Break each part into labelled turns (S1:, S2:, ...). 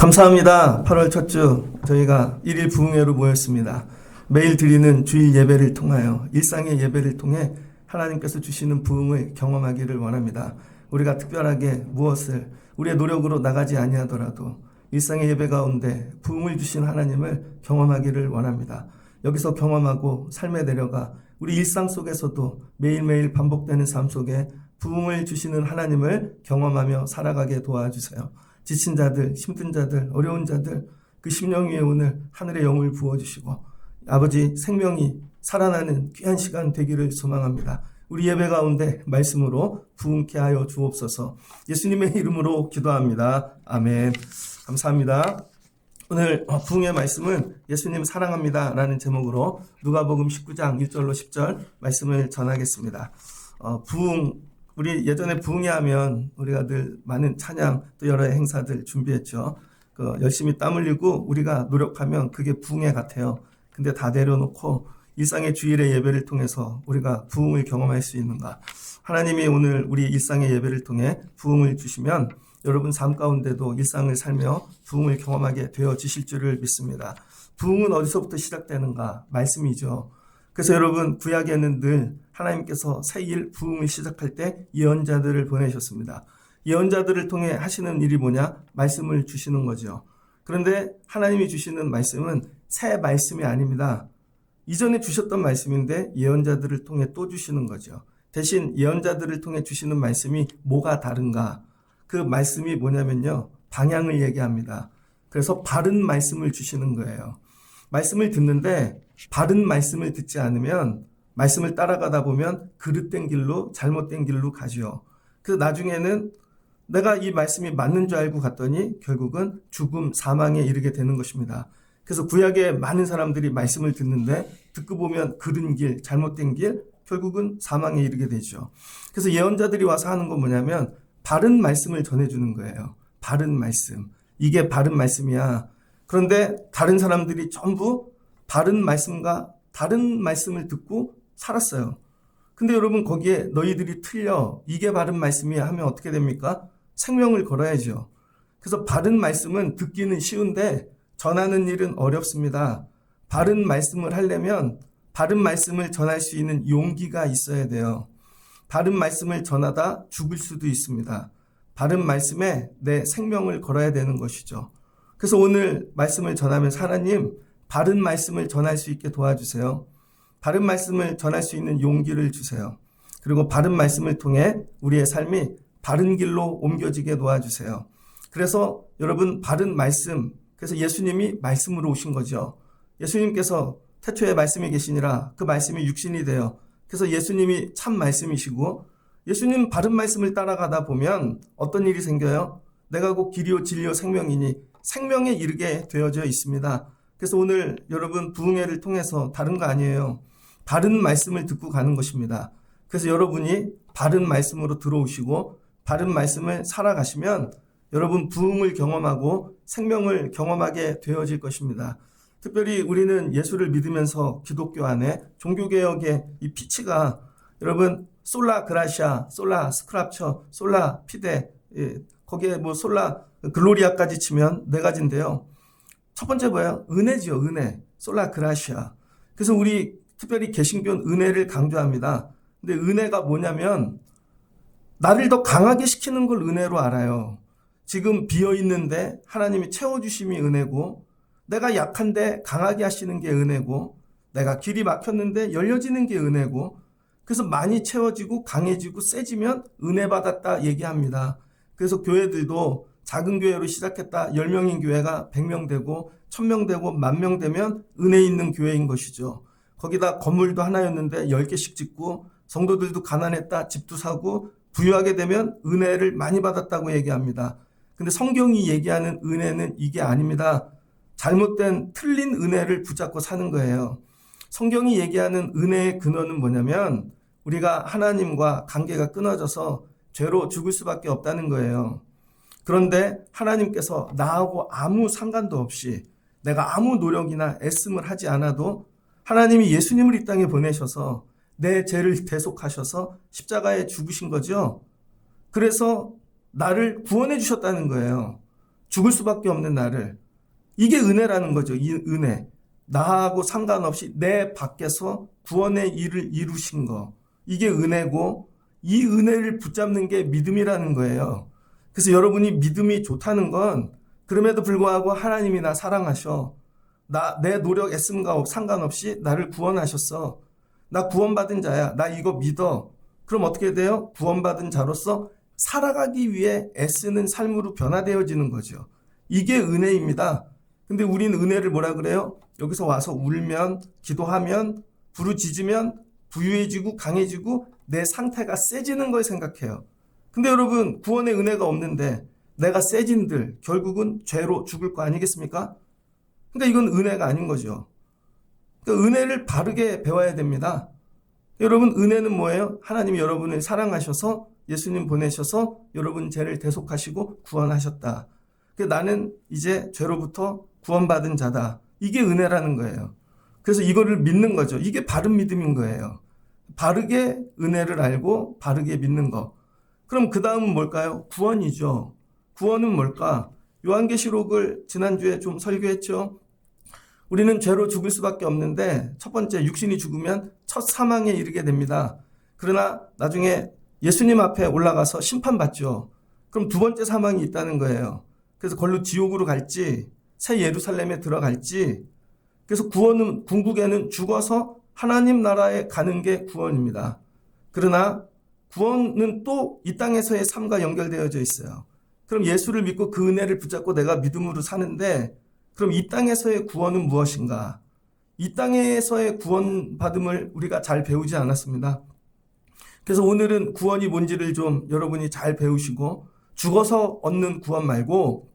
S1: 감사합니다. 8월 첫 주 저희가 1일 부흥회로 모였습니다. 매일 드리는 주일 예배를 통하여 일상의 예배를 통해 하나님께서 주시는 부흥을 경험하기를 원합니다. 우리가 특별하게 무엇을 우리의 노력으로 나가지 아니하더라도 일상의 예배 가운데 부흥을 주신 하나님을 경험하기를 원합니다. 여기서 경험하고 삶에 내려가 우리 일상 속에서도 매일매일 반복되는 삶 속에 부흥을 주시는 하나님을 경험하며 살아가게 도와주세요. 지친 자들, 힘든 자들, 어려운 자들, 그 심령 위에 오늘 하늘의 영을 부어주시고 아버지 생명이 살아나는 귀한 시간 되기를 소망합니다. 우리 예배 가운데 말씀으로 부흥케 하여 주옵소서. 예수님의 이름으로 기도합니다. 아멘. 감사합니다. 오늘 부흥의 말씀은 예수님 사랑합니다 라는 제목으로 누가복음 19장 1절로 10절 말씀을 전하겠습니다. 부흥, 우리 예전에 부흥회 하면 우리가 늘 많은 찬양 또 여러 행사들 준비했죠. 열심히 땀 흘리고 우리가 노력하면 그게 부흥회 같아요. 근데 다 내려놓고 일상의 주일의 예배를 통해서 우리가 부흥을 경험할 수 있는가? 하나님이 오늘 우리 일상의 예배를 통해 부흥을 주시면 여러분 삶 가운데도 일상을 살며 부흥을 경험하게 되어지실 줄을 믿습니다. 부흥은 어디서부터 시작되는가? 말씀이죠. 그래서 여러분 구약에는 늘 하나님께서 새일 부흥을 시작할 때 예언자들을 보내셨습니다. 예언자들을 통해 하시는 일이 뭐냐? 말씀을 주시는 거죠. 그런데 하나님이 주시는 말씀은 새 말씀이 아닙니다. 이전에 주셨던 말씀인데 예언자들을 통해 또 주시는 거죠. 대신 예언자들을 통해 주시는 말씀이 뭐가 다른가? 그 말씀이 뭐냐면요. 방향을 얘기합니다. 그래서 바른 말씀을 주시는 거예요. 말씀을 듣는데 바른 말씀을 듣지 않으면 말씀을 따라가다 보면 그릇된 길로 잘못된 길로 가죠. 그래서 나중에는 내가 이 말씀이 맞는 줄 알고 갔더니 결국은 죽음, 사망에 이르게 되는 것입니다. 그래서 구약에 많은 사람들이 말씀을 듣는데 듣고 보면 그른 길, 잘못된 길, 결국은 사망에 이르게 되죠. 그래서 예언자들이 와서 하는 건 뭐냐면 바른 말씀을 전해주는 거예요. 바른 말씀. 이게 바른 말씀이야. 그런데 다른 사람들이 전부 바른 말씀과 다른 말씀을 듣고 살았어요. 근데 여러분 거기에 너희들이 틀려. 이게 바른 말씀이야 하면 어떻게 됩니까? 생명을 걸어야죠. 그래서 바른 말씀은 듣기는 쉬운데 전하는 일은 어렵습니다. 바른 말씀을 하려면 바른 말씀을 전할 수 있는 용기가 있어야 돼요. 바른 말씀을 전하다 죽을 수도 있습니다. 바른 말씀에 내 생명을 걸어야 되는 것이죠. 그래서 오늘 말씀을 전하면서 하나님 바른 말씀을 전할 수 있게 도와주세요. 바른 말씀을 전할 수 있는 용기를 주세요. 그리고 바른 말씀을 통해 우리의 삶이 바른 길로 옮겨지게 도와주세요. 그래서 여러분 바른 말씀, 그래서 예수님이 말씀으로 오신 거죠. 예수님께서 태초에 말씀이 계시니라 그 말씀이 육신이 되어 그래서 예수님이 참 말씀이시고 예수님 바른 말씀을 따라가다 보면 어떤 일이 생겨요? 내가 곧 길이요 진리요 생명이니 생명에 이르게 되어져 있습니다. 그래서 오늘 여러분 부흥회를 통해서 다른 거 아니에요. 바른 말씀을 듣고 가는 것입니다. 그래서 여러분이 바른 말씀으로 들어오시고 바른 말씀을 살아가시면 여러분 부흥을 경험하고 생명을 경험하게 되어질 것입니다. 특별히 우리는 예수를 믿으면서 기독교 안에 종교개혁의 이 피치가 여러분 솔라 그라시아, 솔라 스크랍처, 솔라 피데 거기에 뭐 솔라 글로리아까지 치면 네 가지인데요. 첫 번째 뭐예요? 은혜지요. 은혜. 솔라 그라시아. 그래서 우리 특별히 개신교는 은혜를 강조합니다. 근데 은혜가 뭐냐면 나를 더 강하게 시키는 걸 은혜로 알아요. 지금 비어있는데 하나님이 채워주심이 은혜고 내가 약한데 강하게 하시는 게 은혜고 내가 길이 막혔는데 열려지는 게 은혜고 그래서 많이 채워지고 강해지고 세지면 은혜 받았다 얘기합니다. 그래서 교회들도 작은 교회로 시작했다 10명인 교회가 100명 되고 1000명 되고 10,000명 되면 은혜 있는 교회인 것이죠. 거기다 건물도 하나였는데 10개씩 짓고 성도들도 가난했다 집도 사고 부유하게 되면 은혜를 많이 받았다고 얘기합니다. 근데 성경이 얘기하는 은혜는 이게 아닙니다. 잘못된 틀린 은혜를 붙잡고 사는 거예요. 성경이 얘기하는 은혜의 근원은 뭐냐면 우리가 하나님과 관계가 끊어져서 죄로 죽을 수밖에 없다는 거예요. 그런데 하나님께서 나하고 아무 상관도 없이 내가 아무 노력이나 애씀을 하지 않아도 하나님이 예수님을 이 땅에 보내셔서 내 죄를 대속하셔서 십자가에 죽으신 거죠. 그래서 나를 구원해 주셨다는 거예요. 죽을 수밖에 없는 나를. 이게 은혜라는 거죠. 이 은혜. 나하고 상관없이 내 밖에서 구원의 일을 이루신 거. 이게 은혜고, 이 은혜를 붙잡는 게 믿음이라는 거예요. 그래서 여러분이 믿음이 좋다는 건 그럼에도 불구하고 하나님이 나 사랑하셔. 내 노력 애씀과 상관없이 나를 구원하셨어. 나 구원받은 자야. 나 이거 믿어. 그럼 어떻게 돼요? 구원받은 자로서 살아가기 위해 애쓰는 삶으로 변화되어지는 거죠. 이게 은혜입니다. 근데 우리는 은혜를 뭐라 그래요? 여기서 와서 울면, 기도하면, 부르짖으면 부유해지고 강해지고 내 상태가 세지는 걸 생각해요. 근데 여러분, 구원의 은혜가 없는데 내가 세진들 결국은 죄로 죽을 거 아니겠습니까? 그러니까 이건 은혜가 아닌 거죠. 그러니까 은혜를 바르게 배워야 됩니다. 여러분, 은혜는 뭐예요? 하나님이 여러분을 사랑하셔서 예수님 보내셔서 여러분 죄를 대속하시고 구원하셨다. 나는 이제 죄로부터 구원받은 자다. 이게 은혜라는 거예요. 그래서 이거를 믿는 거죠. 이게 바른 믿음인 거예요. 바르게 은혜를 알고 바르게 믿는 거. 그럼 그 다음은 뭘까요? 구원이죠. 구원은 뭘까? 요한계시록을 지난주에 좀 설교했죠. 우리는 죄로 죽을 수밖에 없는데 첫 번째 육신이 죽으면 첫 사망에 이르게 됩니다. 그러나 나중에 예수님 앞에 올라가서 심판받죠. 그럼 두 번째 사망이 있다는 거예요. 그래서 걸로 지옥으로 갈지 새 예루살렘에 들어갈지. 그래서 구원은, 궁극에는 죽어서 하나님 나라에 가는 게 구원입니다. 그러나 구원은 또 이 땅에서의 삶과 연결되어져 있어요. 그럼 예수를 믿고 그 은혜를 붙잡고 내가 믿음으로 사는데, 그럼 이 땅에서의 구원은 무엇인가? 이 땅에서의 구원받음을 우리가 잘 배우지 않았습니다. 그래서 오늘은 구원이 뭔지를 좀 여러분이 잘 배우시고, 죽어서 얻는 구원 말고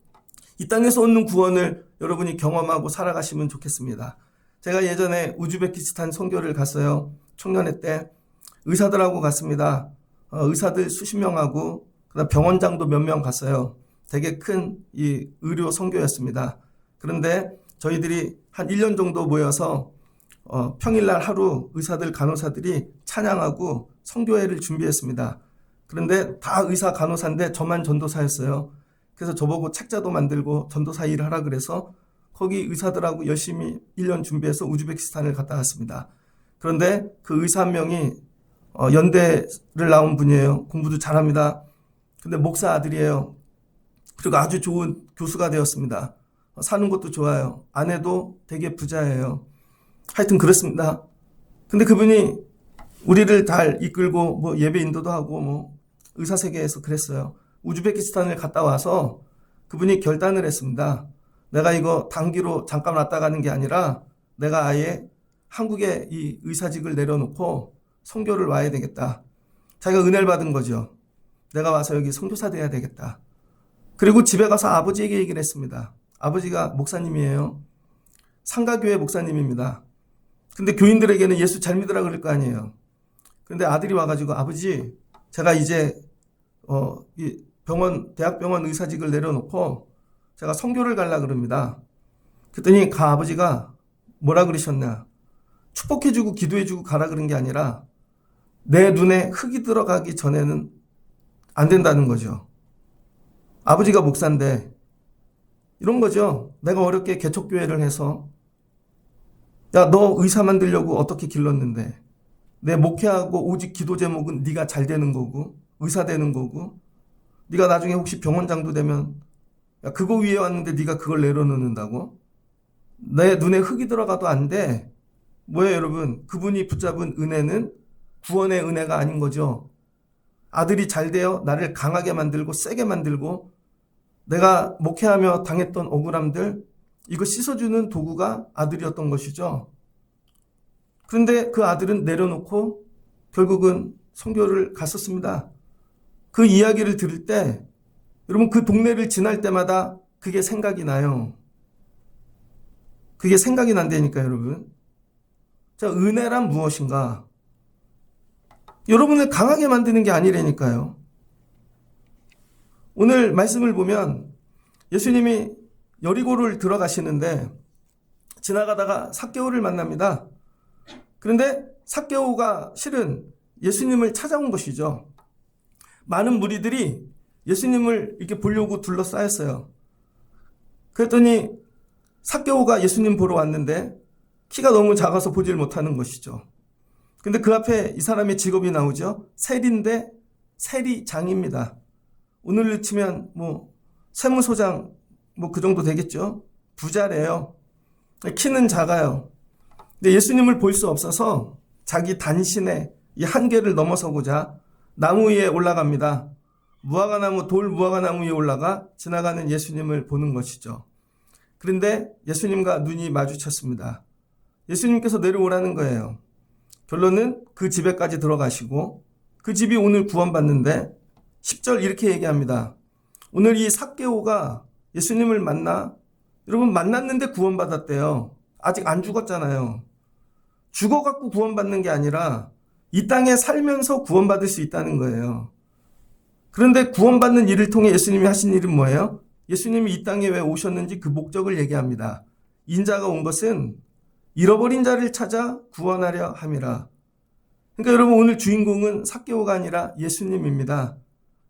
S1: 이 땅에서 얻는 구원을 여러분이 경험하고 살아가시면 좋겠습니다. 제가 예전에 우즈베키스탄 선교를 갔어요. 청년회 때 의사들하고 갔습니다. 의사들 수십 명하고 그다음 병원장도 몇 명 갔어요. 되게 큰 이 의료 선교였습니다. 그런데 저희들이 한 1년 정도 모여서 평일날 하루 의사들 간호사들이 찬양하고 선교회를 준비했습니다. 그런데 다 의사 간호사인데 저만 전도사였어요. 그래서 저보고 책자도 만들고 전도사 일을 하라 그래서 거기 의사들하고 열심히 1년 준비해서 우즈베키스탄을 갔다 왔습니다. 그런데 그 의사 한 명이 연대를 나온 분이에요. 공부도 잘합니다. 근데 목사 아들이에요. 그리고 아주 좋은 교수가 되었습니다. 사는 것도 좋아요. 아내도 되게 부자예요. 하여튼 그렇습니다. 근데 그분이 우리를 잘 이끌고 뭐 예배 인도도 하고 뭐 의사 세계에서 그랬어요. 우즈베키스탄을 갔다 와서 그분이 결단을 했습니다. 내가 이거 단기로 잠깐 왔다 가는 게 아니라 내가 아예 한국에 이 의사직을 내려놓고 선교를 와야 되겠다. 자기가 은혜를 받은 거죠. 내가 와서 여기 선교사 돼야 되겠다. 그리고 집에 가서 아버지에게 얘기를 했습니다. 아버지가 목사님이에요. 상가교회 목사님입니다. 근데 교인들에게는 예수 잘 믿으라 그럴 거 아니에요. 근데 아들이 와가지고 아버지, 제가 이제 이 대학병원 의사직을 내려놓고 제가 선교를 가려 그럽니다. 그랬더니 그 아버지가 뭐라 그러셨냐? 축복해주고 기도해주고 가라 그런 게 아니라 내 눈에 흙이 들어가기 전에는 안 된다는 거죠. 아버지가 목사인데 이런 거죠. 내가 어렵게 개척교회를 해서 야, 너 의사 만들려고 어떻게 길렀는데 내 목회하고 오직 기도 제목은 네가 잘 되는 거고 의사 되는 거고 네가 나중에 혹시 병원장도 되면 야, 그거 위에 왔는데 네가 그걸 내려놓는다고? 내 눈에 흙이 들어가도 안 돼. 뭐예요, 여러분? 그분이 붙잡은 은혜는 구원의 은혜가 아닌 거죠. 아들이 잘 되어 나를 강하게 만들고 세게 만들고 내가 목회하며 당했던 억울함들 이거 씻어주는 도구가 아들이었던 것이죠. 그런데 그 아들은 내려놓고 결국은 선교를 갔었습니다. 그 이야기를 들을 때 여러분 그 동네를 지날 때마다 그게 생각이 나요. 그게 생각이 난다니까요, 여러분. 자, 은혜란 무엇인가? 여러분을 강하게 만드는 게 아니라니까요. 오늘 말씀을 보면 예수님이 여리고를 들어가시는데 지나가다가 삭개오를 만납니다. 그런데 삭개오가 실은 예수님을 찾아온 것이죠. 많은 무리들이 예수님을 이렇게 보려고 둘러싸였어요. 그랬더니 삭개오가 예수님 보러 왔는데 키가 너무 작아서 보질 못하는 것이죠. 근데 그 앞에 이 사람의 직업이 나오죠. 세리인데 세리장입니다. 오늘로 치면 세무소장 그 정도 되겠죠. 부자래요. 키는 작아요. 근데 예수님을 볼 수 없어서 자기 단신의 이 한계를 넘어서고자 나무 위에 올라갑니다. 돌 무화과나무 위에 올라가 지나가는 예수님을 보는 것이죠. 그런데 예수님과 눈이 마주쳤습니다. 예수님께서 내려오라는 거예요. 결론은 그 집에까지 들어가시고 그 집이 오늘 구원받는데 10절 이렇게 얘기합니다. 오늘 이 삭개오가 예수님을 여러분 만났는데 구원받았대요. 아직 안 죽었잖아요. 죽어갖고 구원받는 게 아니라 이 땅에 살면서 구원받을 수 있다는 거예요. 그런데 구원받는 일을 통해 예수님이 하신 일은 뭐예요? 예수님이 이 땅에 왜 오셨는지 그 목적을 얘기합니다. 인자가 온 것은 잃어버린 자를 찾아 구원하려 함이라. 그러니까 여러분 오늘 주인공은 삭개오가 아니라 예수님입니다.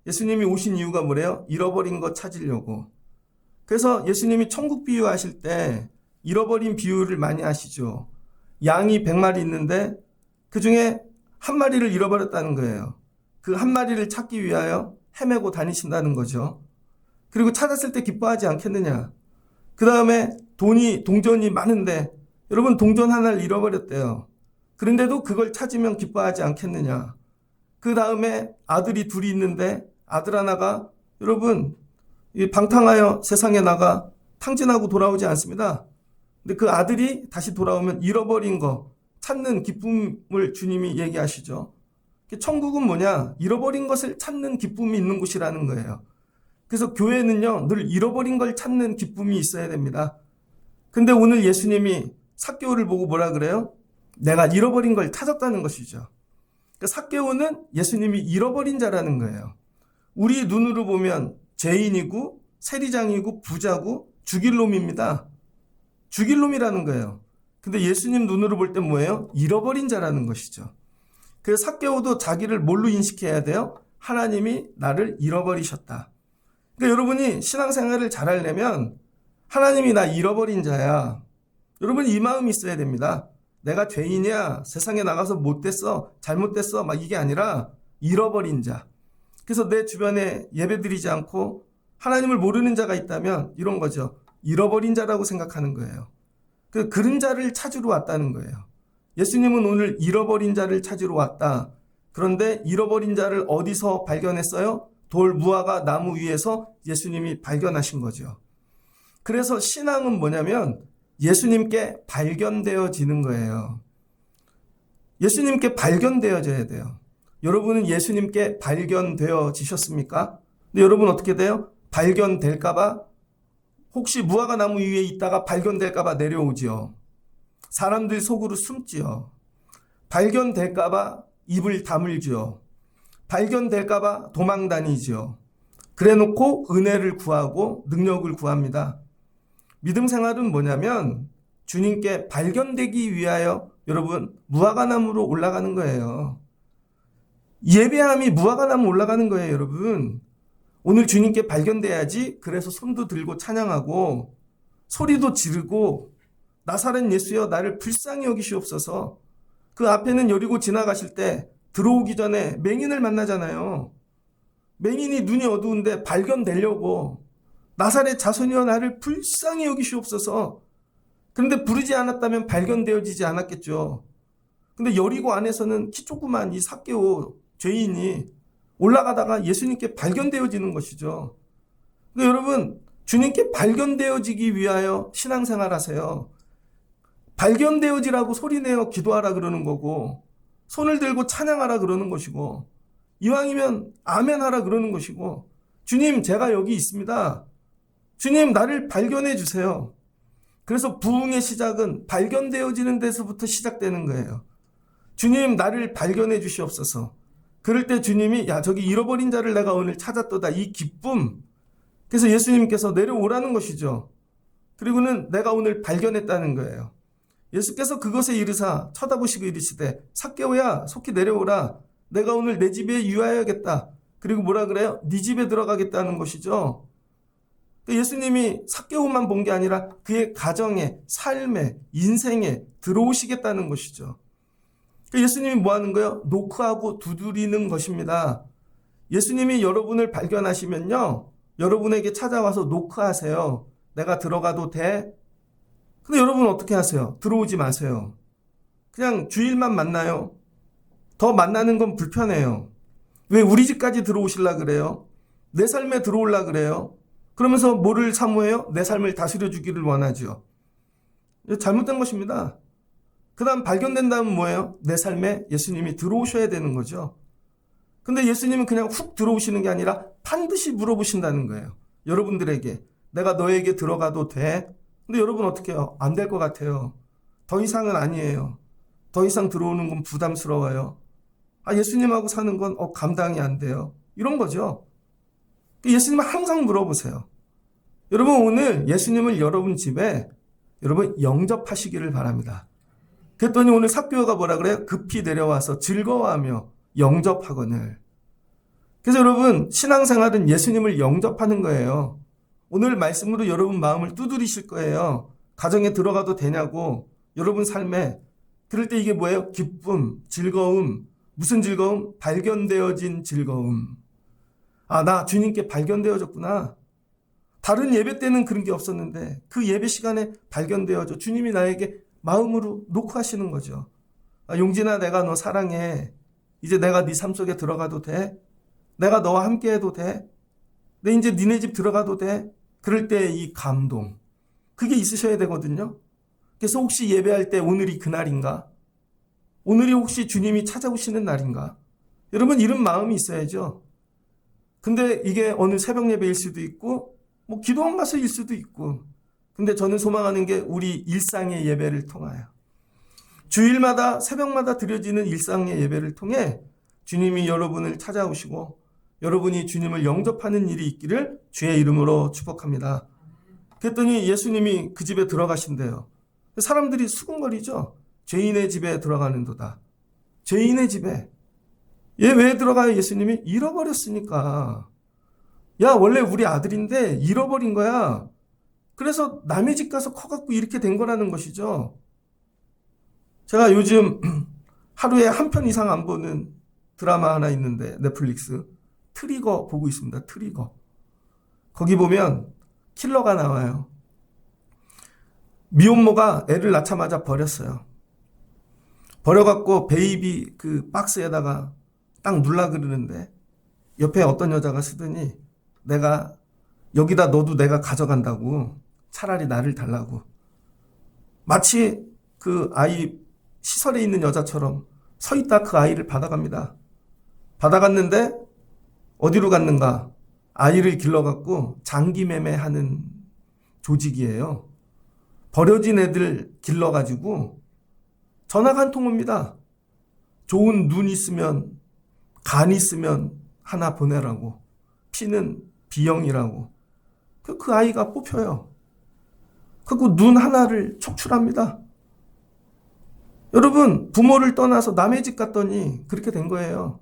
S1: 예수님이 오신 이유가 뭐래요? 잃어버린 것 찾으려고. 그래서 예수님이 천국 비유하실 때 잃어버린 비유를 많이 하시죠. 양이 100마리 있는데 그 중에 한 마리를 잃어버렸다는 거예요. 그 한 마리를 찾기 위하여 헤매고 다니신다는 거죠. 그리고 찾았을 때 기뻐하지 않겠느냐. 그 다음에 동전이 많은데 여러분 동전 하나를 잃어버렸대요. 그런데도 그걸 찾으면 기뻐하지 않겠느냐. 그 다음에 아들이 둘이 있는데 아들 하나가 여러분 방탕하여 세상에 나가 탕진하고 돌아오지 않습니다. 근데 그 아들이 다시 돌아오면 잃어버린 거 찾는 기쁨을 주님이 얘기하시죠. 천국은 뭐냐? 잃어버린 것을 찾는 기쁨이 있는 곳이라는 거예요. 그래서 교회는요, 늘 잃어버린 걸 찾는 기쁨이 있어야 됩니다. 근데 오늘 예수님이 삭개오를 보고 뭐라 그래요? 내가 잃어버린 걸 찾았다는 것이죠. 그러니까 삭개오는 예수님이 잃어버린 자라는 거예요. 우리 눈으로 보면 죄인이고 세리장이고 부자고 죽일 놈입니다. 죽일 놈이라는 거예요. 근데 예수님 눈으로 볼 땐 뭐예요? 잃어버린 자라는 것이죠. 그래서 삭개오도 자기를 뭘로 인식해야 돼요? 하나님이 나를 잃어버리셨다. 그러니까 여러분이 신앙생활을 잘하려면 하나님이 나 잃어버린 자야. 여러분이 이 마음이 있어야 됩니다. 내가 죄인이야. 세상에 나가서 못됐어. 잘못됐어. 이게 아니라 잃어버린 자. 그래서 내 주변에 예배드리지 않고 하나님을 모르는 자가 있다면 이런 거죠. 잃어버린 자라고 생각하는 거예요. 그 그림자를 찾으러 왔다는 거예요. 예수님은 오늘 잃어버린 자를 찾으러 왔다. 그런데 잃어버린 자를 어디서 발견했어요? 돌 무화과 나무 위에서 예수님이 발견하신 거죠. 그래서 신앙은 뭐냐면 예수님께 발견되어지는 거예요. 예수님께 발견되어져야 돼요. 여러분은 예수님께 발견되어지셨습니까? 근데 여러분 어떻게 돼요? 발견될까봐 혹시 무화과 나무 위에 있다가 발견될까봐 내려오지요. 사람들 속으로 숨지요. 발견될까봐 입을 다물지요. 발견될까봐 도망다니지요. 그래놓고 은혜를 구하고 능력을 구합니다. 믿음 생활은 뭐냐면 주님께 발견되기 위하여 여러분 무화과나무로 올라가는 거예요. 예배함이 무화과나무 올라가는 거예요, 여러분. 오늘 주님께 발견돼야지. 그래서 손도 들고 찬양하고 소리도 지르고 나사렛 예수여 나를 불쌍히 여기시옵소서. 그 앞에는 여리고 지나가실 때 들어오기 전에 맹인을 만나잖아요. 맹인이 눈이 어두운데 발견되려고 나사렛 자손이여 나를 불쌍히 여기시옵소서. 그런데 부르지 않았다면 발견되어지지 않았겠죠. 근데 여리고 안에서는 키 조그만 이 삭개오 죄인이 올라가다가 예수님께 발견되어지는 것이죠. 그러니까 여러분 주님께 발견되어지기 위하여 신앙생활 하세요. 발견되어지라고 소리내어 기도하라 그러는 거고 손을 들고 찬양하라 그러는 것이고 이왕이면 아멘하라 그러는 것이고 주님 제가 여기 있습니다. 주님 나를 발견해 주세요. 그래서 부흥의 시작은 발견되어지는 데서부터 시작되는 거예요. 주님 나를 발견해 주시옵소서. 그럴 때 주님이 야 저기 잃어버린 자를 내가 오늘 찾았도다. 이 기쁨. 그래서 예수님께서 내려오라는 것이죠. 그리고는 내가 오늘 발견했다는 거예요. 예수께서 그것에 이르사 쳐다보시고 이르시되 삭개오야 속히 내려오라. 내가 오늘 내 집에 유하여야겠다. 그리고 뭐라 그래요? 네 집에 들어가겠다는 것이죠. 예수님이 삭개오만 본 게 아니라 그의 가정에, 삶에, 인생에 들어오시겠다는 것이죠. 예수님이 뭐 하는 거예요? 노크하고 두드리는 것입니다. 예수님이 여러분을 발견하시면요, 여러분에게 찾아와서 노크하세요. 내가 들어가도 돼? 근데 여러분 어떻게 하세요? 들어오지 마세요. 그냥 주일만 만나요. 더 만나는 건 불편해요. 왜 우리 집까지 들어오실라 그래요? 내 삶에 들어올라 그래요? 그러면서 뭐를 사모해요? 내 삶을 다스려 주기를 원하죠. 잘못된 것입니다. 그 다음 발견된다면 뭐예요? 내 삶에 예수님이 들어오셔야 되는 거죠. 근데 예수님은 그냥 훅 들어오시는 게 아니라 반드시 물어보신다는 거예요. 여러분들에게 내가 너에게 들어가도 돼? 근데 여러분 어떻게 해요? 안 될 것 같아요. 더 이상은 아니에요. 더 이상 들어오는 건 부담스러워요. 예수님하고 사는 건 감당이 안 돼요. 이런 거죠. 예수님은 항상 물어보세요. 여러분 오늘 예수님을 여러분 집에 여러분 영접하시기를 바랍니다. 그랬더니 오늘 삭개오가 뭐라 그래요? 급히 내려와서 즐거워하며 영접하거늘. 그래서 여러분 신앙생활은 예수님을 영접하는 거예요. 오늘 말씀으로 여러분 마음을 두드리실 거예요. 가정에 들어가도 되냐고. 여러분 삶에. 그럴 때 이게 뭐예요? 기쁨, 즐거움. 무슨 즐거움? 발견되어진 즐거움. 나 주님께 발견되어졌구나. 다른 예배 때는 그런 게 없었는데 그 예배 시간에 발견되어져. 주님이 나에게 마음으로 노크하시는 거죠. 용진아, 내가 너 사랑해. 이제 내가 네 삶 속에 들어가도 돼? 내가 너와 함께 해도 돼? 내 이제 니네 집 들어가도 돼? 그럴 때 이 감동, 그게 있으셔야 되거든요. 그래서 혹시 예배할 때 오늘이 그날인가? 오늘이 혹시 주님이 찾아오시는 날인가? 여러분 이런 마음이 있어야죠. 근데 이게 어느 새벽 예배일 수도 있고 기도원 가서일 수도 있고, 근데 저는 소망하는 게 우리 일상의 예배를 통하여 주일마다 새벽마다 드려지는 일상의 예배를 통해 주님이 여러분을 찾아오시고 여러분이 주님을 영접하는 일이 있기를 주의 이름으로 축복합니다. 그랬더니 예수님이 그 집에 들어가신대요. 사람들이 수군거리죠. 죄인의 집에 들어가는도다. 죄인의 집에. 얘 왜 들어가요? 예수님이 잃어버렸으니까. 야, 원래 우리 아들인데 잃어버린 거야. 그래서 남의 집 가서 커갖고 이렇게 된 거라는 것이죠. 제가 요즘 하루에 한 편 이상 안 보는 드라마 하나 있는데 넷플릭스 트리거 보고 있습니다. 트리거. 거기 보면 킬러가 나와요. 미혼모가 애를 낳자마자 버렸어요. 버려갖고 베이비 그 박스에다가 딱 눌라 그러는데 옆에 어떤 여자가 쓰더니 내가 여기다 넣어도 내가 가져간다고, 차라리 나를 달라고. 마치 그 아이 시설에 있는 여자처럼 서 있다 그 아이를 받아갑니다. 받아갔는데 어디로 갔는가? 아이를 길러갖고 장기 매매하는 조직이에요. 버려진 애들 길러가지고 전화가 한 통 옵니다. 좋은 눈 있으면, 간 있으면 하나 보내라고. 피는 B형이라고. 그 아이가 뽑혀요. 그리고 눈 하나를 척출합니다. 여러분, 부모를 떠나서 남의 집 갔더니 그렇게 된 거예요.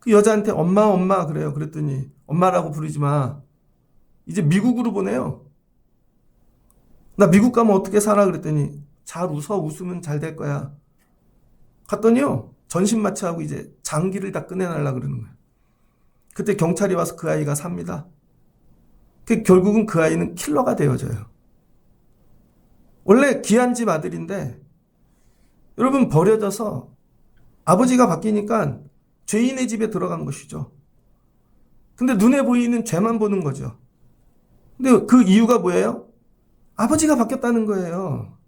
S1: 그 여자한테 엄마 그래요. 그랬더니 엄마라고 부르지 마. 이제 미국으로 보내요. 나 미국 가면 어떻게 살아? 그랬더니 잘 웃으면 잘 될 거야. 갔더니요, 전신마취하고 이제 장기를 다 꺼내달라 그러는 거예요. 그때 경찰이 와서 그 아이가 삽니다. 결국은 그 아이는 킬러가 되어져요. 원래 귀한 집 아들인데 여러분 버려져서 아버지가 바뀌니까 죄인의 집에 들어간 것이죠. 근데 눈에 보이는 죄만 보는 거죠. 근데 그 이유가 뭐예요? 아버지가 바뀌었다는 거예요.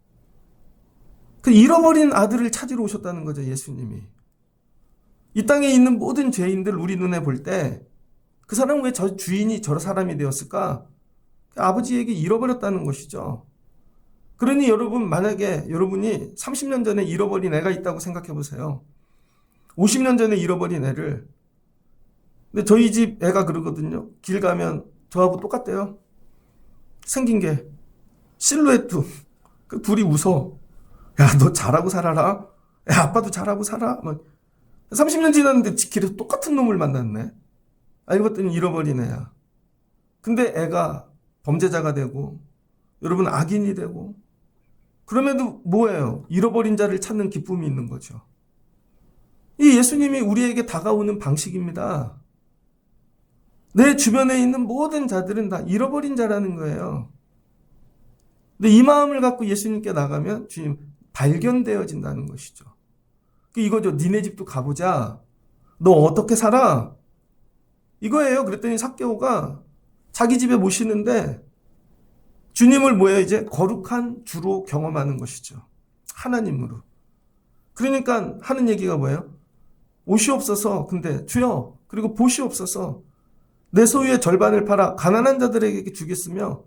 S1: 그 잃어버린 아들을 찾으러 오셨다는 거죠, 예수님이. 이 땅에 있는 모든 죄인들 우리 눈에 볼 때 그 사람은 왜 저 주인이 저런 사람이 되었을까? 아버지에게 잃어버렸다는 것이죠. 그러니 여러분, 만약에 여러분이 30년 전에 잃어버린 애가 있다고 생각해 보세요. 50년 전에 잃어버린 애를. 근데 저희 집 애가 그러거든요. 길 가면 저하고 똑같대요. 생긴 게. 실루엣도. 그 둘이 웃어. 야, 너 잘하고 살아라. 야, 아빠도 잘하고 살아. 30년 지났는데 길에서 똑같은 놈을 만났네. 알고 봤더니 잃어버린 애야. 근데 애가 범죄자가 되고 여러분 악인이 되고 그럼에도 뭐예요? 잃어버린 자를 찾는 기쁨이 있는 거죠. 이 예수님이 우리에게 다가오는 방식입니다. 내 주변에 있는 모든 자들은 다 잃어버린 자라는 거예요. 근데 이 마음을 갖고 예수님께 나가면 주님 발견되어진다는 것이죠. 이거죠. 니네 집도 가보자. 너 어떻게 살아? 이거예요. 그랬더니 삭개오가 자기 집에 모시는데 주님을 뭐예요? 이제 거룩한 주로 경험하는 것이죠. 하나님으로. 그러니까 하는 얘기가 뭐예요? 오시옵소서. 근데 주여 그리고 보시옵소서. 내 소유의 절반을 팔아 가난한 자들에게 주겠으며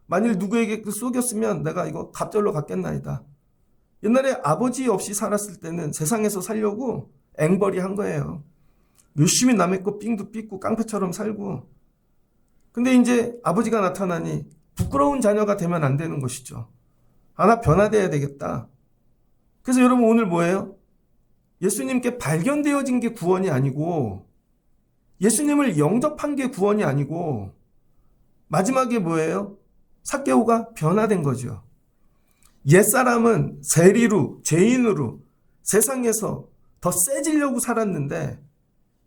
S1: 만일 누구에게 쏘겼으면 내가 이거 갑절로 갚겠나이다. 옛날에 아버지 없이 살았을 때는 세상에서 살려고 앵벌이 한 거예요. 열심히 남의 거 삥도 삐고 깡패처럼 살고. 근데 이제 아버지가 나타나니 부끄러운 자녀가 되면 안 되는 것이죠. 나 변화돼야 되겠다. 그래서 여러분 오늘 뭐예요? 예수님께 발견되어진 게 구원이 아니고 예수님을 영접한 게 구원이 아니고 마지막에 뭐예요? 삭개오가 변화된 거죠. 옛사람은 세리로 죄인으로 세상에서 더 세지려고 살았는데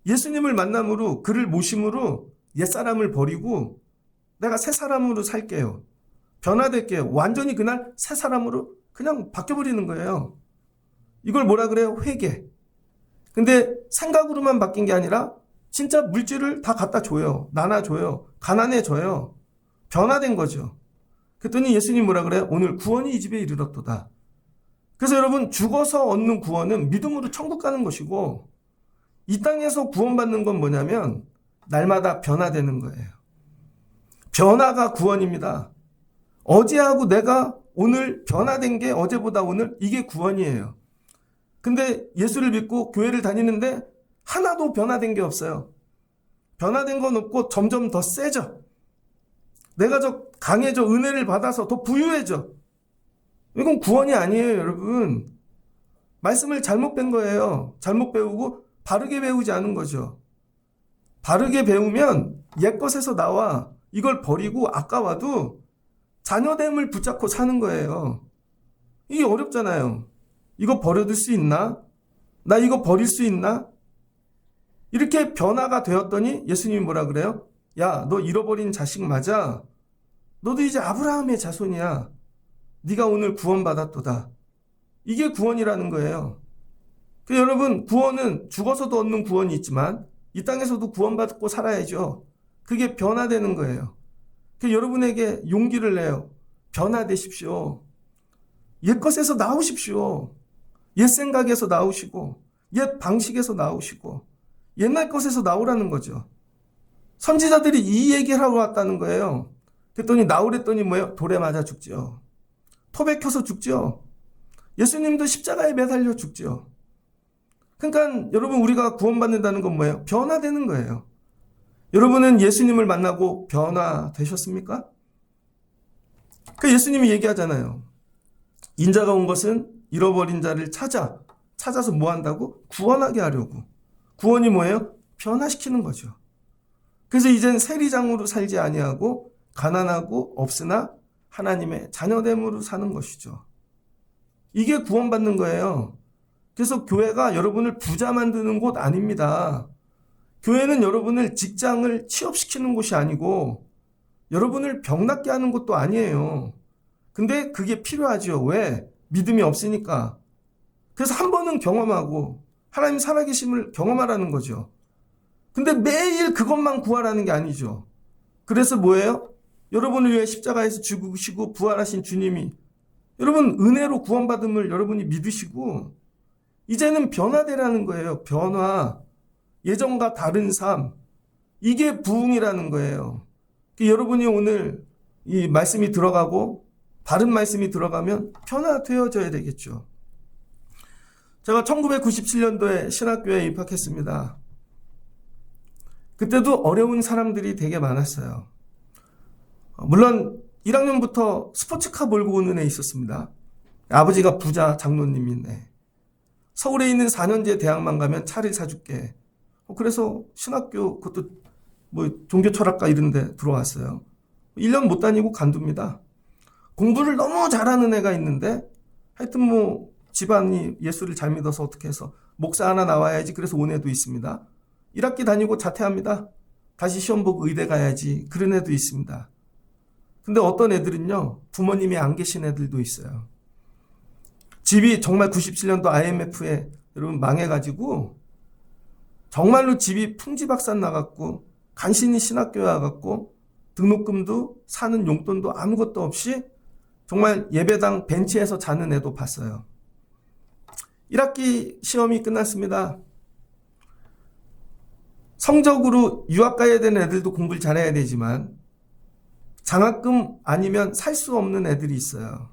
S1: 예수님을 만남으로 그를 모심으로 옛사람을 버리고 내가 새 사람으로 살게요. 변화될게요. 완전히 그날 새 사람으로 그냥 바뀌어버리는 거예요. 이걸 뭐라 그래요? 회개. 근데 생각으로만 바뀐 게 아니라 진짜 물질을 다 갖다 줘요. 나눠줘요. 가난해져요. 변화된 거죠. 그랬더니 예수님 뭐라 그래요? 오늘 구원이 이 집에 이르렀도다. 그래서 여러분 죽어서 얻는 구원은 믿음으로 천국 가는 것이고 이 땅에서 구원받는 건 뭐냐면 날마다 변화되는 거예요. 변화가 구원입니다. 어제하고 내가 오늘 변화된 게 어제보다 오늘 이게 구원이에요. 근데 예수를 믿고 교회를 다니는데 하나도 변화된 게 없어요. 변화된 건 없고 점점 더 세져. 내가 더 강해져. 은혜를 받아서 더 부유해져. 이건 구원이 아니에요, 여러분. 말씀을 잘못 뺀 거예요. 잘못 배우고 바르게 배우지 않은 거죠. 바르게 배우면 옛것에서 나와 이걸 버리고 아까워도 자녀됨을 붙잡고 사는 거예요. 이게 어렵잖아요. 이거 버려둘 수 있나? 나 이거 버릴 수 있나? 이렇게 변화가 되었더니 예수님이 뭐라 그래요? 야, 너 잃어버린 자식 맞아? 너도 이제 아브라함의 자손이야. 네가 오늘 구원받았도다. 이게 구원이라는 거예요. 여러분, 구원은 죽어서도 얻는 구원이 있지만 이 땅에서도 구원받고 살아야죠. 그게 변화되는 거예요. 여러분에게 용기를 내요. 변화되십시오. 옛것에서 나오십시오. 옛 생각에서 나오시고 옛 방식에서 나오시고 옛날 것에서 나오라는 거죠. 선지자들이 이 얘기를 하고 왔다는 거예요. 그랬더니 나오랬더니 뭐예요? 돌에 맞아 죽죠. 토백혀서 죽죠. 예수님도 십자가에 매달려 죽죠. 그러니까 여러분 우리가 구원받는다는 건 뭐예요? 변화되는 거예요. 여러분은 예수님을 만나고 변화되셨습니까? 예수님이 얘기하잖아요. 인자가 온 것은 잃어버린 자를 찾아서 뭐 한다고? 구원하게 하려고. 구원이 뭐예요? 변화시키는 거죠. 그래서 이젠 세리장으로 살지 아니하고 가난하고 없으나 하나님의 자녀됨으로 사는 것이죠. 이게 구원받는 거예요. 그래서 교회가 여러분을 부자 만드는 곳 아닙니다. 교회는 여러분을 직장을 취업시키는 곳이 아니고 여러분을 병낫게 하는 것도 아니에요. 근데 그게 필요하죠. 왜? 믿음이 없으니까. 그래서 한 번은 경험하고 하나님 살아계심을 경험하라는 거죠. 근데 매일 그것만 구하라는 게 아니죠. 그래서 뭐예요? 여러분을 위해 십자가에서 죽으시고 부활하신 주님이 여러분 은혜로 구원받음을 여러분이 믿으시고 이제는 변화되라는 거예요. 변화. 예전과 다른 삶. 이게 부흥이라는 거예요. 여러분이 오늘 이 말씀이 들어가고 바른 말씀이 들어가면 변화되어져야 되겠죠. 제가 1997년도에 신학교에 입학했습니다. 그때도 어려운 사람들이 되게 많았어요. 물론 1학년부터 스포츠카 몰고 오는 애 있었습니다. 아버지가 부자 장로님이네. 서울에 있는 4년제 대학만 가면 차를 사줄게. 그래서 신학교 그것도 뭐 종교철학과 이런 데 들어왔어요. 1년 못 다니고 간둡니다. 공부를 너무 잘하는 애가 있는데 하여튼 뭐 집안이 예수를 잘 믿어서 어떻게 해서 목사 하나 나와야지 그래서 온 애도 있습니다. 1학기 다니고 자퇴합니다. 다시 시험 보고 의대 가야지 그런 애도 있습니다. 근데 어떤 애들은요, 부모님이 안 계신 애들도 있어요. 집이 정말 97년도 IMF에 여러분 망해가지고 정말로 집이 풍지박산 나갔고 간신히 신학교에 와갖고 등록금도 사는 용돈도 아무것도 없이 정말 예배당 벤치에서 자는 애도 봤어요. 1학기 시험이 끝났습니다. 성적으로 유학 가야 되는 애들도 공부를 잘해야 되지만 장학금 아니면 살 수 없는 애들이 있어요.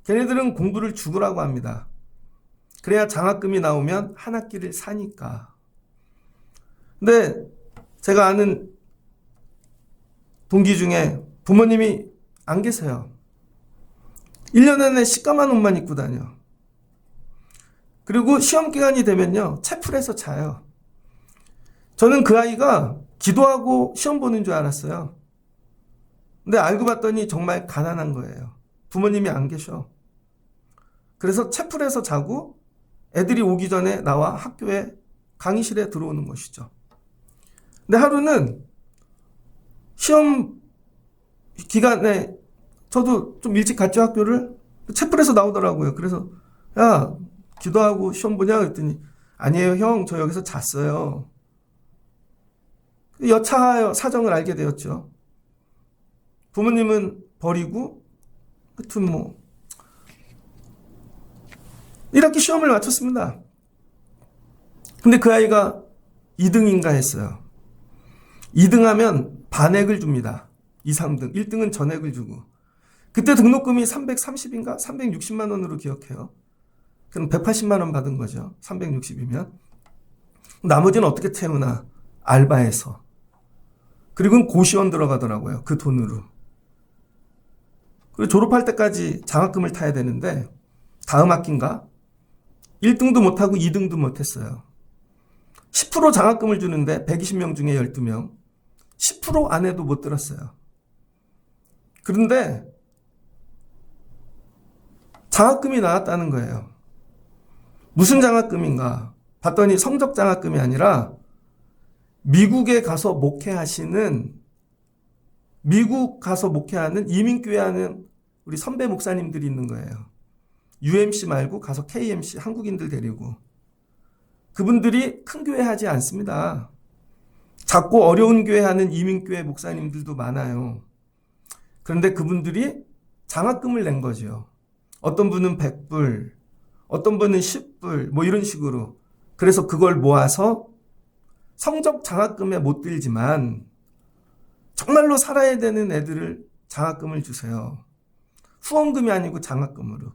S1: 걔네들은 공부를 죽으라고 합니다. 그래야 장학금이 나오면 한 학기를 사니까. 근데 제가 아는 동기 중에 부모님이 안 계세요. 1년 내내 시꺼먼 옷만 입고 다녀. 그리고 시험 기간이 되면요, 채플에서 자요. 저는 그 아이가 기도하고 시험 보는 줄 알았어요. 근데 알고 봤더니 정말 가난한 거예요. 부모님이 안 계셔. 그래서 채플에서 자고 애들이 오기 전에 나와 학교에 강의실에 들어오는 것이죠. 근데 하루는 시험 기간에 저도 좀 일찍 갔죠, 학교를. 채플에서 나오더라고요. 그래서 야, 기도하고 시험 보냐 그랬더니 아니에요 형, 저 여기서 잤어요. 여차하여 사정을 알게 되었죠. 부모님은 버리고 하여튼 뭐 1학기 시험을 마쳤습니다. 근데 그 아이가 2등인가 했어요. 2등하면 반액을 줍니다. 2, 3등. 1등은 전액을 주고. 그때 등록금이 330인가 360만 원으로 기억해요. 그럼 180만 원 받은 거죠. 360이면. 나머지는 어떻게 태우나? 알바해서. 그리고 고시원 들어가더라고요. 그 돈으로. 그리고 졸업할 때까지 장학금을 타야 되는데 다음 학기인가 1등도 못하고 2등도 못했어요. 10% 장학금을 주는데 120명 중에 12명 10% 안에도 못 들었어요. 그런데 장학금이 나왔다는 거예요. 무슨 장학금인가 봤더니 성적 장학금이 아니라 미국에 가서 목회하시는 미국 가서 목회하는 이민교회 하는 우리 선배 목사님들이 있는 거예요. UMC 말고 가서 KMC 한국인들 데리고. 그분들이 큰 교회 하지 않습니다. 작고 어려운 교회 하는 이민교회 목사님들도 많아요. 그런데 그분들이 장학금을 낸 거죠. 어떤 분은 100불, 어떤 분은 10불, 뭐 이런 식으로. 그래서 그걸 모아서 성적 장학금에 못 들지만 정말로 살아야 되는 애들을 장학금을 주세요. 후원금이 아니고 장학금으로.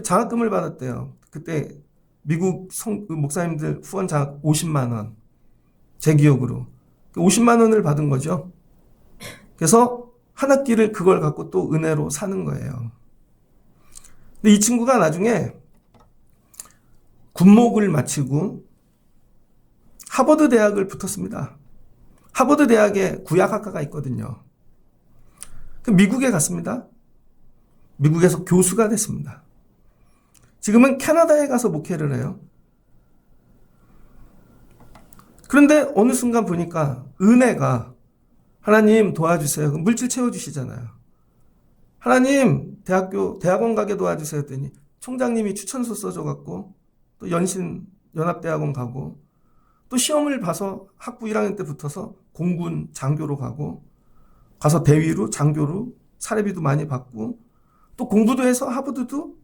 S1: 장학금을 받았대요. 그때 미국 목사님들 후원 장학 50만 원. 제 기억으로. 50만 원을 받은 거죠. 그래서 한 학기를 그걸 갖고 또 은혜로 사는 거예요. 근데 이 친구가 나중에 군목을 마치고 하버드 대학을 붙었습니다. 하버드 대학에 구약학과가 있거든요. 미국에 갔습니다. 미국에서 교수가 됐습니다. 지금은 캐나다에 가서 목회를 해요. 그런데 어느 순간 보니까 은혜가 하나님 도와주세요. 물질 채워주시잖아요. 하나님 대학원 가게 도와주세요 했더니 총장님이 추천서 써줘갖고 또 연합대학원 가고 또 시험을 봐서 학부 1학년 때 붙어서 공군 장교로 가서 대위로 장교로 사례비도 많이 받고 또 공부도 해서 하버드도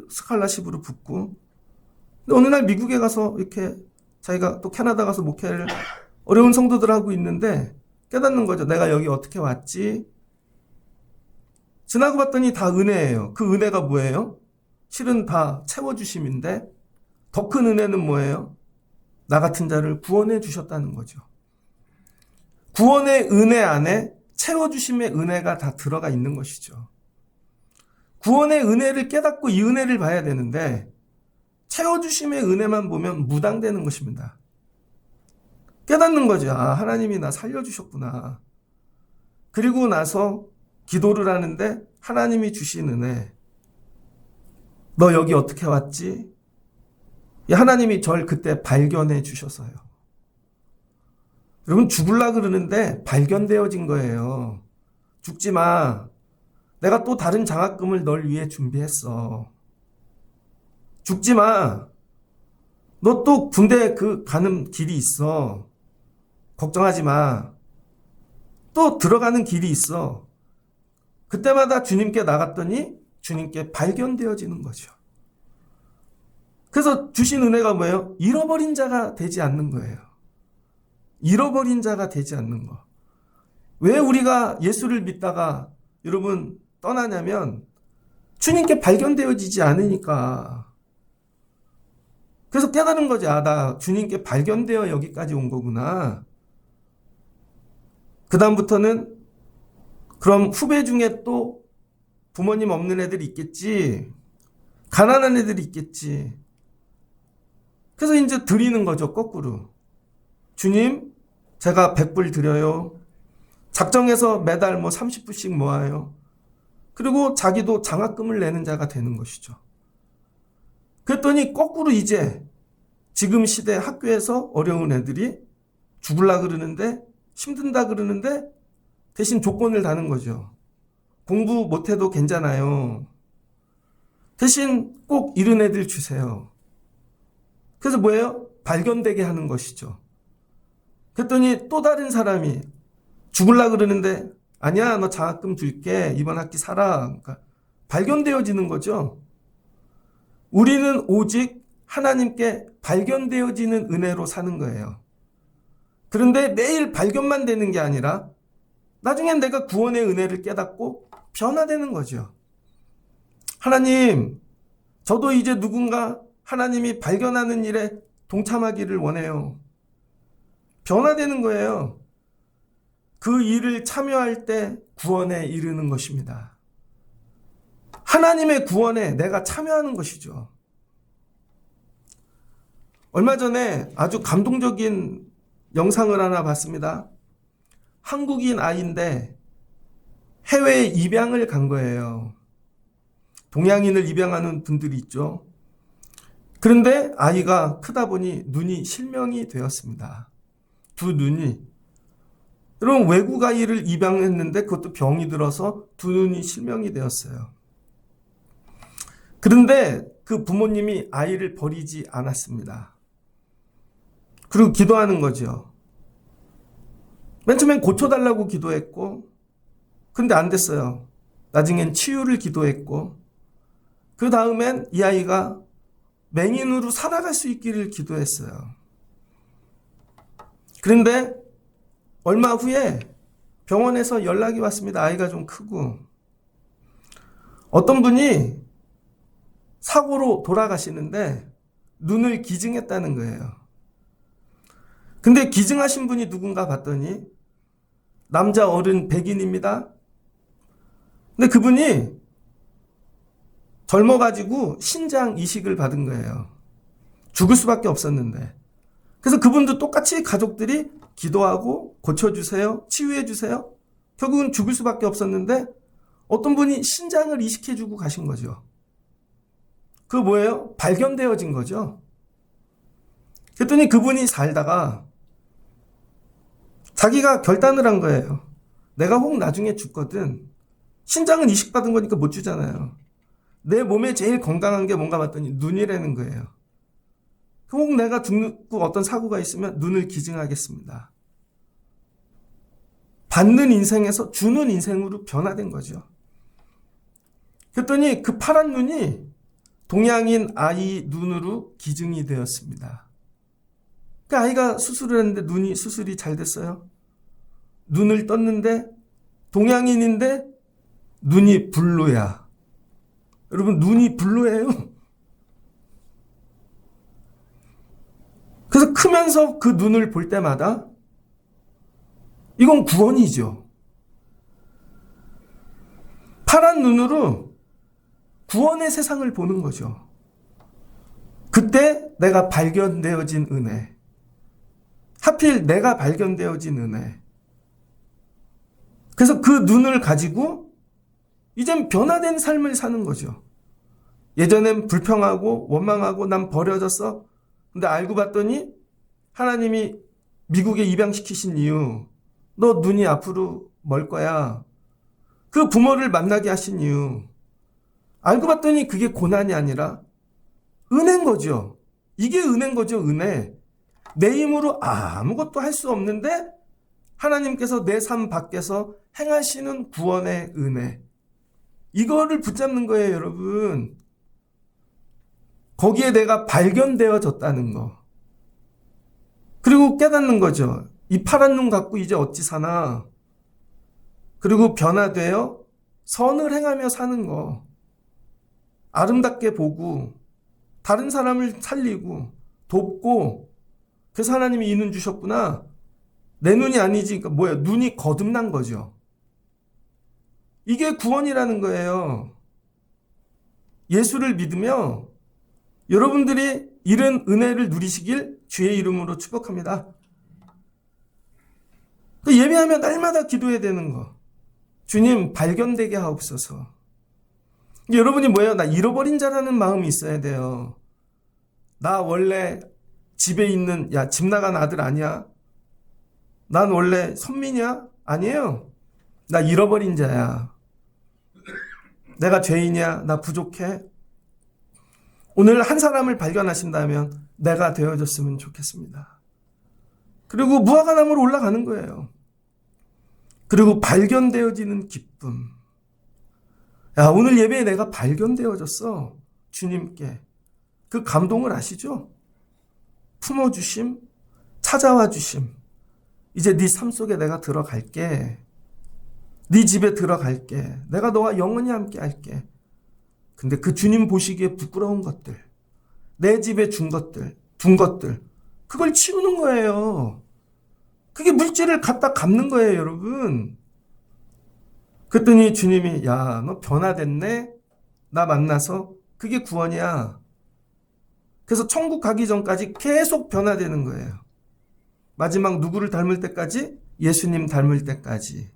S1: 스칼라십으로 붙고 근데 어느 날 미국에 가서 이렇게 자기가 또 캐나다 가서 목회를 어려운 성도들하고 있는데 깨닫는 거죠. 내가 여기 어떻게 왔지? 지나고 봤더니 다 은혜예요. 그 은혜가 뭐예요? 실은 다 채워주심인데 더 큰 은혜는 뭐예요? 나 같은 자를 구원해 주셨다는 거죠. 구원의 은혜 안에 채워주심의 은혜가 다 들어가 있는 것이죠. 구원의 은혜를 깨닫고 이 은혜를 봐야 되는데 채워주심의 은혜만 보면 무당되는 것입니다. 깨닫는 거죠. 아, 하나님이 나 살려주셨구나. 그리고 나서 기도를 하는데 하나님이 주신 은혜. 너 여기 어떻게 왔지? 하나님이 절 그때 발견해 주셔서요. 여러분, 죽을라 그러는데 발견되어진 거예요. 죽지 마. 내가 또 다른 장학금을 널 위해 준비했어. 죽지 마. 너 또 군대 가는 길이 있어. 걱정하지 마. 또 들어가는 길이 있어. 그때마다 주님께 나갔더니 주님께 발견되어지는 거죠. 그래서 주신 은혜가 뭐예요? 잃어버린 자가 되지 않는 거예요. 잃어버린 자가 되지 않는 거. 왜 우리가 예수를 믿다가 여러분 떠나냐면 주님께 발견되어지지 않으니까. 그래서 깨달은 거지. 아, 나 주님께 발견되어 여기까지 온 거구나. 그 다음부터는 그럼 후배 중에 또 부모님 없는 애들이 있겠지. 가난한 애들이 있겠지. 그래서 이제 드리는 거죠. 거꾸로. 주님, 제가 100불 드려요. 작정해서 매달 30불씩 모아요. 그리고 자기도 장학금을 내는 자가 되는 것이죠. 그랬더니 거꾸로 이제 지금 시대 학교에서 어려운 애들이 죽을라 그러는데 힘든다 그러는데 대신 조건을 다는 거죠. 공부 못해도 괜찮아요. 대신 꼭 이런 애들 주세요. 그래서 뭐예요? 발견되게 하는 것이죠. 그랬더니 또 다른 사람이 죽을라 그러는데 아니야, 너 장학금 줄게. 이번 학기 살아. 그러니까 발견되어지는 거죠. 우리는 오직 하나님께 발견되어지는 은혜로 사는 거예요. 그런데 매일 발견만 되는 게 아니라 나중엔 내가 구원의 은혜를 깨닫고 변화되는 거죠. 하나님, 저도 이제 누군가 하나님이 발견하는 일에 동참하기를 원해요. 변화되는 거예요. 그 일을 참여할 때 구원에 이르는 것입니다. 하나님의 구원에 내가 참여하는 것이죠. 얼마 전에 아주 감동적인 영상을 하나 봤습니다. 한국인 아이인데 해외에 입양을 간 거예요. 동양인을 입양하는 분들이 있죠. 그런데 아이가 크다 보니 눈이 실명이 되었습니다. 두 눈이. 여러분, 외국 아이를 입양했는데 그것도 병이 들어서 두 눈이 실명이 되었어요. 그런데 그 부모님이 아이를 버리지 않았습니다. 그리고 기도하는 거죠. 맨 처음엔 고쳐달라고 기도했고, 근데 안 됐어요. 나중엔 치유를 기도했고, 그 다음엔 이 아이가 맹인으로 살아갈 수 있기를 기도했어요. 그런데 얼마 후에 병원에서 연락이 왔습니다. 아이가 좀 크고. 어떤 분이 사고로 돌아가시는데 눈을 기증했다는 거예요. 근데 기증하신 분이 누군가 봤더니 남자 어른 백인입니다. 근데 그분이 젊어가지고 신장 이식을 받은 거예요. 죽을 수밖에 없었는데. 그래서 그분도 똑같이 가족들이 기도하고 고쳐주세요, 치유해주세요. 결국은 죽을 수밖에 없었는데 어떤 분이 신장을 이식해주고 가신 거죠. 그거 뭐예요? 발견되어진 거죠. 그랬더니 그분이 살다가 자기가 결단을 한 거예요. 내가 혹 나중에 죽거든. 신장은 이식받은 거니까 못 주잖아요. 내 몸에 제일 건강한 게 뭔가 봤더니 눈이라는 거예요. 혹 내가 죽고 어떤 사고가 있으면 눈을 기증하겠습니다. 받는 인생에서 주는 인생으로 변화된 거죠. 그랬더니 그 파란 눈이 동양인 아이 눈으로 기증이 되었습니다. 그 아이가 수술을 했는데 눈이 수술이 잘 됐어요. 눈을 떴는데 동양인인데 눈이 블루야. 여러분, 눈이 블루예요. 그래서 크면서 그 눈을 볼 때마다 이건 구원이죠. 파란 눈으로 구원의 세상을 보는 거죠. 그때 내가 발견되어진 은혜. 하필 내가 발견되어진 은혜. 그래서 그 눈을 가지고 이젠 변화된 삶을 사는 거죠. 예전엔 불평하고 원망하고 난 버려졌어. 근데 알고 봤더니 하나님이 미국에 입양시키신 이유, 너 눈이 앞으로 멀 거야. 그 부모를 만나게 하신 이유, 알고 봤더니 그게 고난이 아니라 은혜인 거죠. 이게 은혜인 거죠, 은혜. 내 힘으로 아무것도 할 수 없는데 하나님께서 내 삶 밖에서 행하시는 구원의 은혜. 이거를 붙잡는 거예요, 여러분. 거기에 내가 발견되어졌다는 거. 그리고 깨닫는 거죠. 이 파란 눈 갖고 이제 어찌 사나. 그리고 변화되어 선을 행하며 사는 거. 아름답게 보고 다른 사람을 살리고 돕고, 그래서 하나님이 이 눈 주셨구나. 내 눈이 아니지. 그러니까 뭐야? 눈이 거듭난 거죠. 이게 구원이라는 거예요. 예수를 믿으며 여러분들이 이런 은혜를 누리시길 주의 이름으로 축복합니다. 예배하며 날마다 기도해야 되는 거. 주님 발견되게 하옵소서. 여러분이 뭐예요? 나 잃어버린 자라는 마음이 있어야 돼요. 나 원래 집에 있는 집 나간 아들 아니야? 난 원래 선민이야? 아니에요. 나 잃어버린 자야. 내가 죄인이야? 나 부족해? 오늘 한 사람을 발견하신다면 내가 되어줬으면 좋겠습니다. 그리고 무화과나무로 올라가는 거예요. 그리고 발견되어지는 기쁨. 오늘 예배에 내가 발견되어졌어. 주님께. 그 감동을 아시죠? 품어주심, 찾아와 주심. 이제 네 삶 속에 내가 들어갈게. 네 집에 들어갈게. 내가 너와 영원히 함께 할게. 근데 그 주님 보시기에 부끄러운 것들, 내 집에 둔 것들, 그걸 치우는 거예요. 그게 물질을 갖다 갚는 거예요, 여러분. 그랬더니 주님이 너 변화됐네? 나 만나서? 그게 구원이야. 그래서 천국 가기 전까지 계속 변화되는 거예요. 마지막 누구를 닮을 때까지? 예수님 닮을 때까지.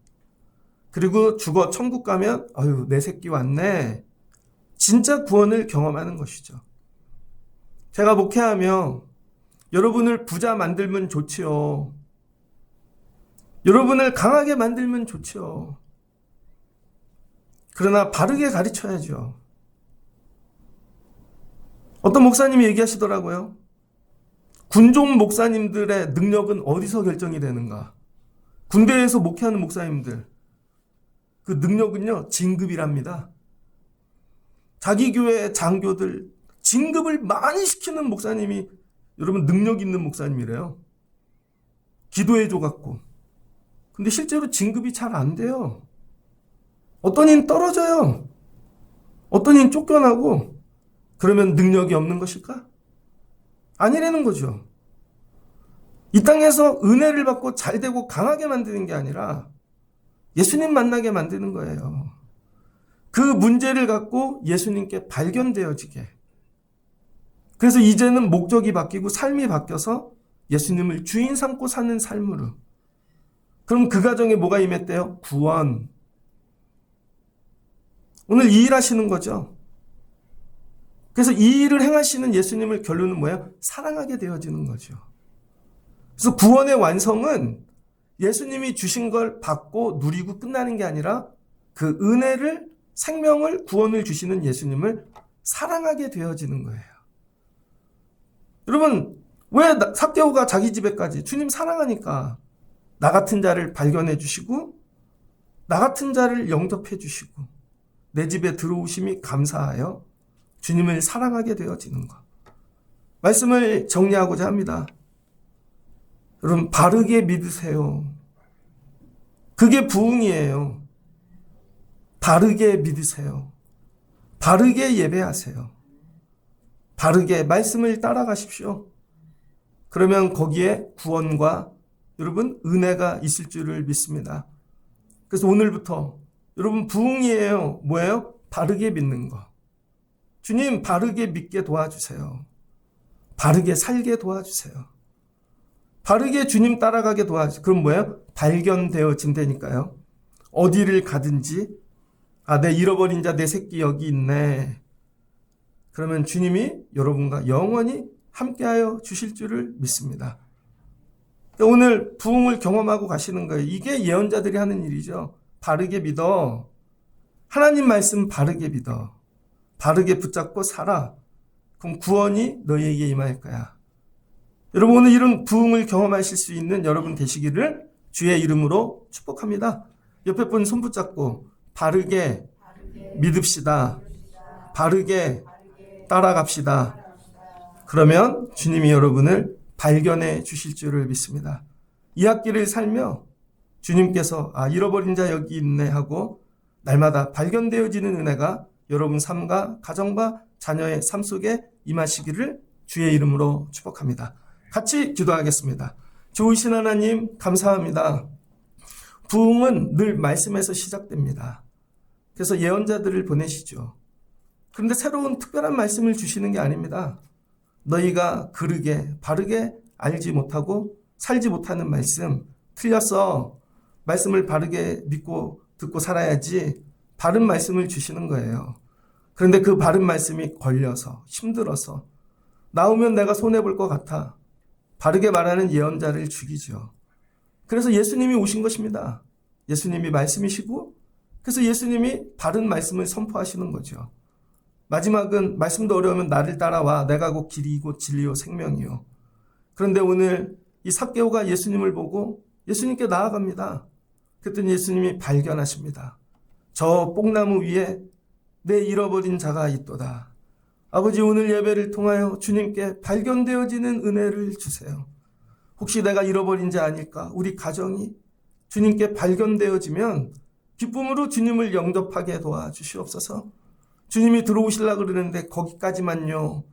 S1: 그리고 죽어 천국 가면 내 새끼 왔네. 진짜 구원을 경험하는 것이죠. 제가 목회하며 여러분을 부자 만들면 좋지요. 여러분을 강하게 만들면 좋지요. 그러나 바르게 가르쳐야죠. 어떤 목사님이 얘기하시더라고요. 군종 목사님들의 능력은 어디서 결정이 되는가? 군대에서 목회하는 목사님들. 그 능력은요, 진급이랍니다. 자기 교회 장교들 진급을 많이 시키는 목사님이 여러분 능력 있는 목사님이래요. 기도해줘 갖고. 근데 실제로 진급이 잘 안 돼요. 어떤 이는 떨어져요. 어떤 이는 쫓겨나고. 그러면 능력이 없는 것일까? 아니라는 거죠. 이 땅에서 은혜를 받고 잘되고 강하게 만드는 게 아니라 예수님 만나게 만드는 거예요. 그 문제를 갖고 예수님께 발견되어지게. 그래서 이제는 목적이 바뀌고 삶이 바뀌어서 예수님을 주인 삼고 사는 삶으로. 그럼 그 가정에 뭐가 임했대요? 구원. 오늘 이 일 하시는 거죠. 그래서 이 일을 행하시는 예수님을 결론은 뭐예요? 사랑하게 되어지는 거죠. 그래서 구원의 완성은 예수님이 주신 걸 받고 누리고 끝나는 게 아니라 그 은혜를, 생명을, 구원을 주시는 예수님을 사랑하게 되어지는 거예요. 여러분, 왜 삭개오가 자기 집에까지? 주님 사랑하니까. 나 같은 자를 발견해 주시고 나 같은 자를 영접해 주시고 내 집에 들어오심이 감사하여 주님을 사랑하게 되어지는 것. 말씀을 정리하고자 합니다. 여러분, 바르게 믿으세요. 그게 부흥이에요. 바르게 믿으세요. 바르게 예배하세요. 바르게 말씀을 따라가십시오. 그러면 거기에 구원과 여러분 은혜가 있을 줄을 믿습니다. 그래서 오늘부터 여러분 부흥이에요. 뭐예요? 바르게 믿는 거. 주님 바르게 믿게 도와주세요. 바르게 살게 도와주세요. 바르게 주님 따라가게 도와주세요. 그럼 뭐예요? 발견되어진다니까요. 어디를 가든지 내 잃어버린 자 내 새끼 여기 있네. 그러면 주님이 여러분과 영원히 함께하여 주실 줄을 믿습니다. 오늘 부흥을 경험하고 가시는 거예요. 이게 예언자들이 하는 일이죠. 바르게 믿어. 하나님 말씀 바르게 믿어. 바르게 붙잡고 살아. 그럼 구원이 너희에게 임할 거야. 여러분 오늘 이런 부흥을 경험하실 수 있는 여러분 되시기를 주의 이름으로 축복합니다. 옆에 분 손 붙잡고 바르게 믿읍시다. 바르게 따라갑시다. 그러면 주님이 여러분을 발견해 주실 줄을 믿습니다. 이 학기를 살며 주님께서 잃어버린 자 여기 있네 하고 날마다 발견되어지는 은혜가 여러분 삶과 가정과 자녀의 삶 속에 임하시기를 주의 이름으로 축복합니다. 같이 기도하겠습니다. 좋으신 하나님 감사합니다. 부흥은 늘 말씀에서 시작됩니다. 그래서 예언자들을 보내시죠. 그런데 새로운 특별한 말씀을 주시는 게 아닙니다. 너희가 그르게 바르게 알지 못하고 살지 못하는 말씀 틀렸어. 말씀을 바르게 믿고 듣고 살아야지 바른 말씀을 주시는 거예요. 그런데 그 바른 말씀이 걸려서 힘들어서 나오면 내가 손해볼 것 같아. 바르게 말하는 예언자를 죽이죠. 그래서 예수님이 오신 것입니다. 예수님이 말씀이시고 그래서 예수님이 바른 말씀을 선포하시는 거죠. 마지막은 말씀도 어려우면 나를 따라와. 내가 곧 길이고 진리요 생명이요. 그런데 오늘 이 삭개오가 예수님을 보고 예수님께 나아갑니다. 그랬더니 예수님이 발견하십니다. 저 뽕나무 위에 내 잃어버린 자가 있도다. 아버지 오늘 예배를 통하여 주님께 발견되어지는 은혜를 주세요. 혹시 내가 잃어버린 자 아닐까? 우리 가정이 주님께 발견되어지면 기쁨으로 주님을 영접하게 도와주시옵소서. 주님이 들어오시려고 그러는데 거기까지만요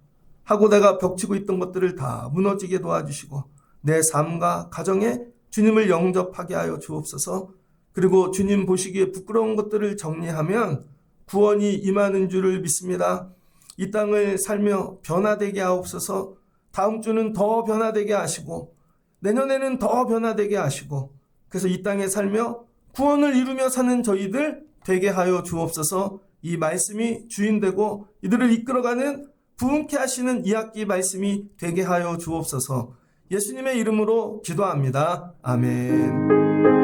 S1: 하고 내가 벽치고 있던 것들을 다 무너지게 도와주시고 내 삶과 가정에 주님을 영접하게 하여 주옵소서. 그리고 주님 보시기에 부끄러운 것들을 정리하면 구원이 임하는 줄을 믿습니다. 이 땅을 살며 변화되게 하옵소서. 다음 주는 더 변화되게 하시고 내년에는 더 변화되게 하시고 그래서 이 땅에 살며 구원을 이루며 사는 저희들 되게 하여 주옵소서. 이 말씀이 주인되고 이들을 이끌어가는 부흥케 하시는 이 학기 말씀이 되게 하여 주옵소서. 예수님의 이름으로 기도합니다. 아멘.